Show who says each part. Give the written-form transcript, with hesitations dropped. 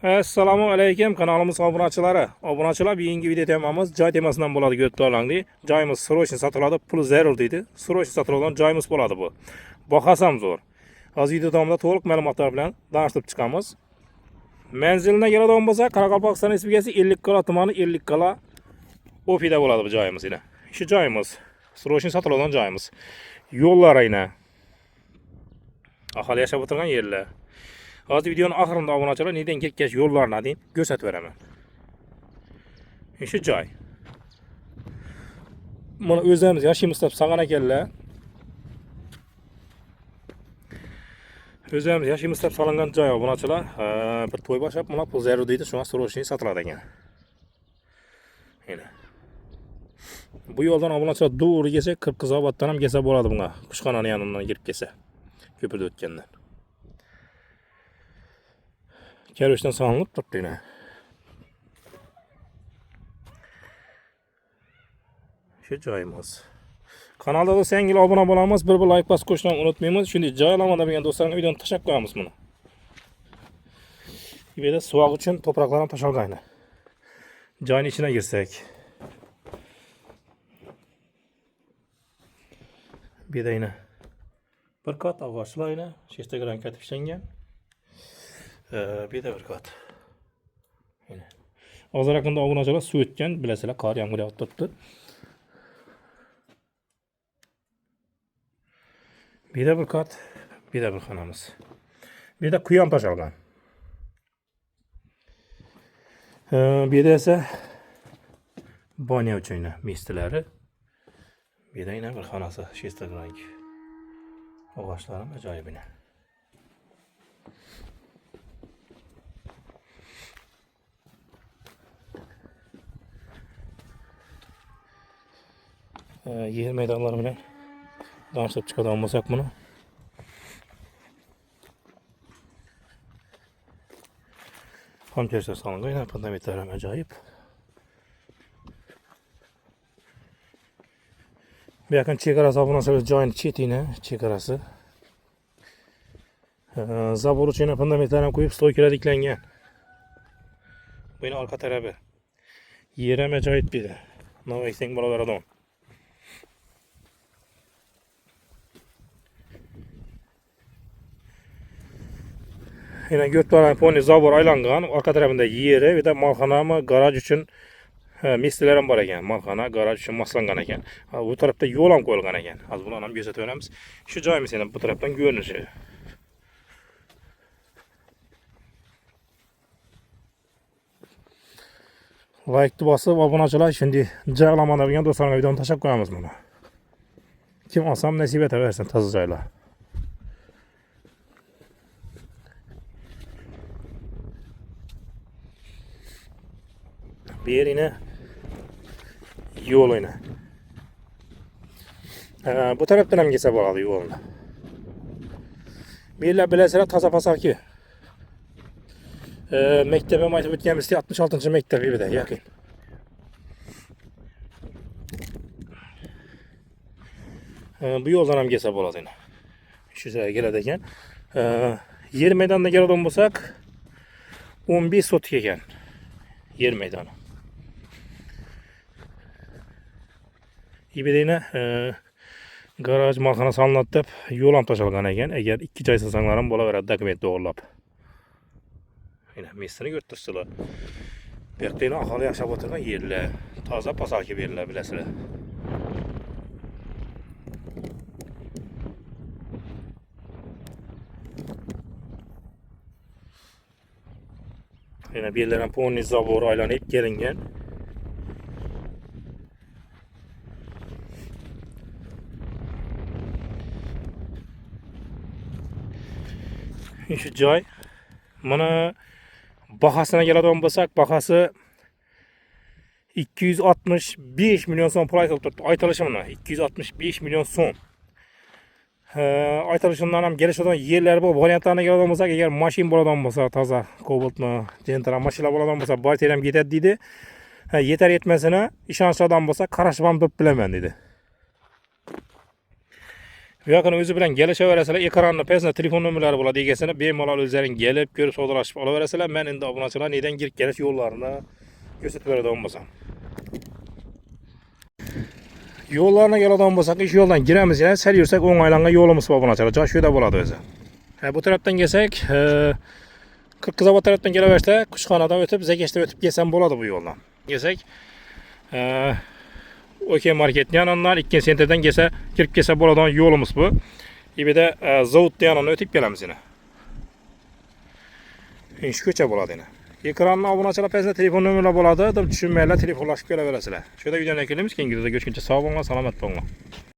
Speaker 1: Assalomu alaykum kanalimiz obunachilari. Obunachilar bugungi video temamiz joy temasidan bo'ladi ko'rib Joyimiz srochni sotiladi, pul zarur deydi. Srochni sotiladigan joyimiz bo'ladi bu. Bahasi ham zo'r. Hozir video davomida to'liq ma'lumotlar bilan tanishtirib chiqamiz. Manzilga keladigan bo'lsa, Qoraqalpog'iston Respublikasi Ellikqal'a tumani Ellikqal'a ofida bo'ladi bu joyimiz ina. Shu joyimiz srochni sotiladigan joyimiz. Yo'llar ayna. Aholi yashab o'tirgan yerlar. Hozir videonun oxirida obunachilar neden ketkash yo'llarni deyin ko'rsatib beraman. Shu joy. Mana o'zimiz yashaymiz deb saqan ekanlar. O'zimiz yashaymiz deb solingan joy obunachilar. Bir to'y boshlab mana pul zarur deydi, shunga srochni sotiladi ekan. Mana. Bu yo'ldan obunachilar to'g'ri kelsa 40 qizobatdan ham kelsa bo'ladi bunga. Qushxonaning yonidan kirib kelsa. Ko'pirda o'tgandan. Keruşdan sağlanıp turibdi yine. Şu joyimiz. Kanalda da sen gibi abone olamiz, bir like bas koşudan unutmaymiz. Şimdi joylamada bilgan do'stlarga videoni tashlab qo'yamiz buni. Bu yerda suvoq uchun to'proqlar ham tashalgan. Joyning ichine girsak. Bu yerda yine bir kat ağaçlar yine shestagram katib ishlangan. Bir de bir kat. Yine. Azar hakkında obunachilar suv o'tgan, bilasizlar, qor yomg'ir yog'ib turibdi. Bir de bir kat, bir de bir xonamiz. Bir de quyam tashalgan. Bir de esa banya uchun mistilari. Bir de yine bir xonasi, shestagram. Ağaçlar ham ajoyib yine. Yer meydanları bilen tanıştırıp çıkardan olmasak bunu. Hamçerse salınga yine pandamitler hem acayip. Bir yakın çekarası abuna sebep joint çet yine çekarası. Zabor için yine pandamitler hem koyup stoykere diklengen. Bu yine arka tarafı. Yer hem acayip bir de. No eksen buralara don. Yine götüren poni zabor aylangan, arka tarafında yeri ve de malxana mı garaj için mislilerim var ekan. Malxana, garaj için maslangan ekan. Bu tarafta yol ham qo'yilgan ekan. Az bunu ham gözetib beramiz. Shu joyimiz yana bu tarafdan görünüşü. Like'ni bosib, obunachilar şimdi joylamada bo'lgan do'stlarga videoni tashlab qo'yamiz buni. Kim olsam nasib etaversin toza joylar. Bir yine yol yine. Bu taraftan hem geçse bağlı yolunda. Birler bilesene taza pasar ki. Mektebe maytı bitkenmişti 66. mektep gibi de yakın. Bu yoldan hem geçse bağlı yine. Şu sıraya geledeken. Yer meydanına geleden bulsak 11 sot yeken. Yer meydanı. İbideyine garaj malxana salınat deb yo'l ham tashalgan ekan. Agar ikki joy salsanglar ham bo'laveradi dokument to'g'irlab. Mana mesini ko'rtirsizlar. Bu yerda yana aholi yashab o'tirgan yerlar, toza pasarki yerlar bilasizlar. Yana bu yerlar ham ponni zabor aylanib kelingan. Şu joy mana bahasına keladigan bo'lsak, bahasi 265 milyon so'm pul aytilib turibdi. Aytilishi mana 265 milyon so'm. Aytilishidan ham kelishadigan yerlar bor. Variantlarga keladigan bo'lsak, agar mashin bo'ladigan bo'lsa, toza Cobalt'ni, Gentra mashinalar bo'ladigan bo'lsa, bayter ham ketadi deydi. Yetar yetmasini ishonchli odam bo'lsa, qarashib ham turib bilaman dedi. Bu yakın özü bilen gelişevereseler ekranını pesine telefon nömrələri bula degesine bemalol özlerin gelip görüp sodalaşıp alavereseler men indi obunaçılar neden girip geliş yollarını gösterip vereden bolsam. Yollarına geleden bolsak iş yoldan giremiz yine sel yürsek oңайланған yolumuz var obunaçılar. Ca şöyle buladı özü. Bu taraftan gelsek 40 Kızılbat taraftan geleverse Kuşxanadan ötüp Zekeş'te ötüp gelsem buladı bu yoldan. Gelsek Okey marketin yanından ikinci senterden gelse girip gelse buladan yolumuz bu. Bir de Zavut yanına ötüp gelemiz yine. İş köçe buladı yine. Ekranına obunaçılar pesine telefon nömrələri buladı. Düşünmeyerler telefonlaşıp geleveresiler. Şöyle videonun eklemiş ki İngilizce görüşünce sağ olun, selamet olun.